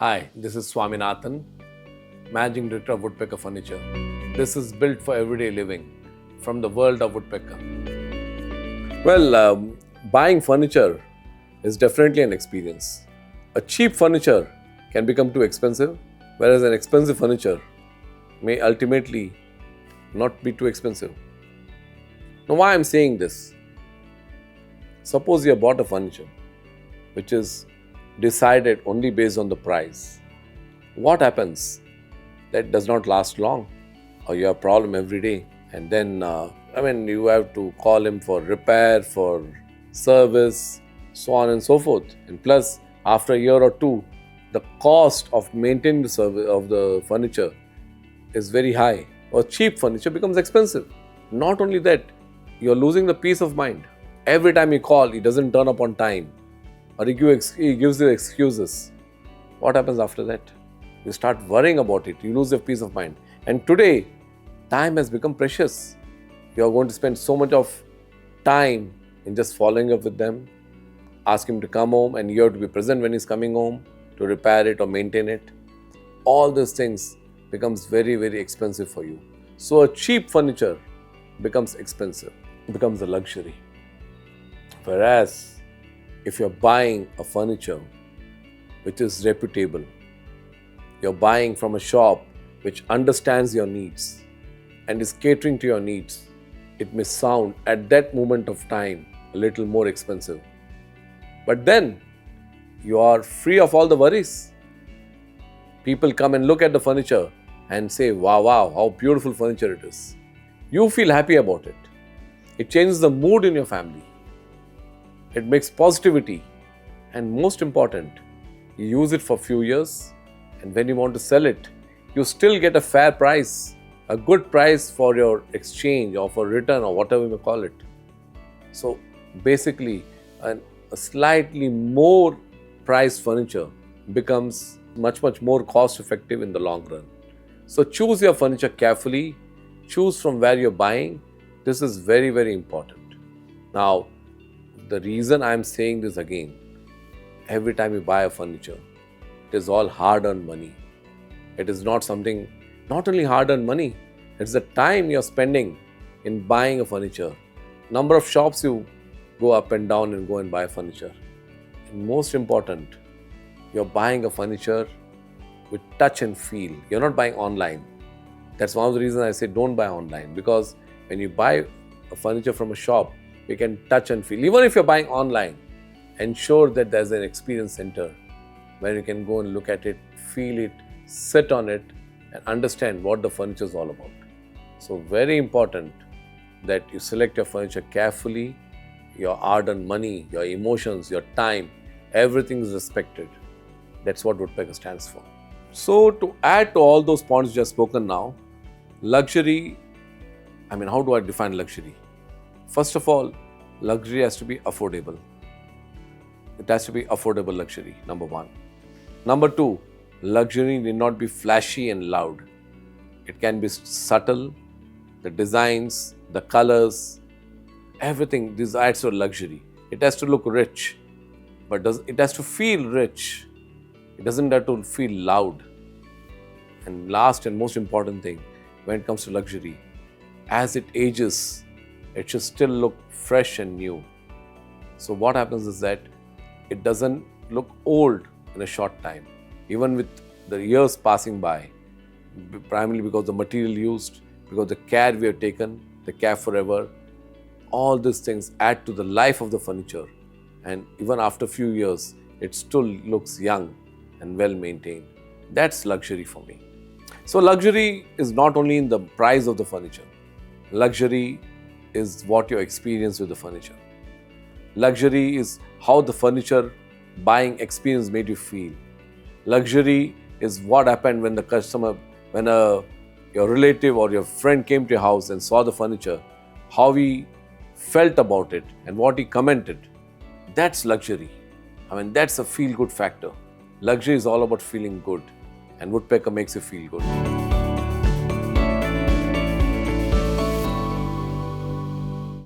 Hi, this is Swaminathan, Managing Director of Woodpecker Furniture. This is built for everyday living from the world of woodpecker. Buying furniture is definitely an experience. A cheap furniture can become too expensive, whereas an expensive furniture may ultimately not be too expensive. Now, why I'm saying this? Suppose you have bought a furniture which is decided only based on the price. What happens? That does not last long, or you have a problem every day, and then you have to call him for repair, for service, so on and so forth. And plus, after a year or two, the cost of maintaining the service of the furniture is very high, or cheap furniture becomes expensive. Not only that, you're losing the peace of mind. Every time you call, he doesn't turn up on time, or he gives you excuses. What happens after that? You start worrying about it. You lose your peace of mind. And today, time has become precious. You are going to spend so much of time in just following up with them, ask him to come home, and you have to be present when he's coming home to repair it or maintain it. All these things becomes very, very expensive for you. So a cheap furniture becomes expensive, becomes a luxury. Whereas if you're buying a furniture which is reputable, you're buying from a shop which understands your needs and is catering to your needs, it may sound at that moment of time a little more expensive. But then you are free of all the worries. People come and look at the furniture and say, wow, how beautiful furniture it is. You feel happy about it. It changes the mood in your family. It makes positivity. And most important, you use it for a few years, and when you want to sell it, you still get a fair price, a good price for your exchange or for return or whatever you may call it. So basically, a slightly more priced furniture becomes much more cost effective in the long run. So choose your furniture carefully, choose from where you're buying. This is very, very important. Now, the reason I'm saying this again, every time you buy a furniture, it is all hard-earned money. It is not only hard-earned money, it's the time you're spending in buying a furniture. Number of shops you go up and down and go and buy furniture. And most important, you're buying a furniture with touch and feel. You're not buying online. That's one of the reasons I say don't buy online, because when you buy a furniture from a shop, you can touch and feel. Even if you're buying online, ensure that there's an experience center where you can go and look at it, feel it, sit on it, and understand what the furniture is all about. So very important that you select your furniture carefully. Your hard-earned money, your emotions, your time, everything is respected. That's what Woodpecker stands for. So to add to all those points just spoken now, luxury, how do I define luxury? First of all, luxury has to be affordable. It has to be affordable luxury, number one. Number two, luxury need not be flashy and loud. It can be subtle, the designs, the colors, everything. This adds to luxury. It has to look rich, but it has to feel rich. It doesn't have to feel loud. And last and most important thing, when it comes to luxury, as it ages, it should still look fresh and new. So what happens is that it doesn't look old in a short time, even with the years passing by, primarily because the material used, because the care we have taken, the care forever. All these things add to the life of the furniture, and even after a few years, it still looks young and well maintained. That's luxury for me. So luxury is not only in the price of the furniture. Luxury is what you experience with the furniture. Luxury is how the furniture buying experience made you feel. Luxury is what happened when your relative or your friend came to your house and saw the furniture, how he felt about it and what he commented. That's luxury. That's a feel-good factor. Luxury is all about feeling good, and Woodpecker makes you feel good.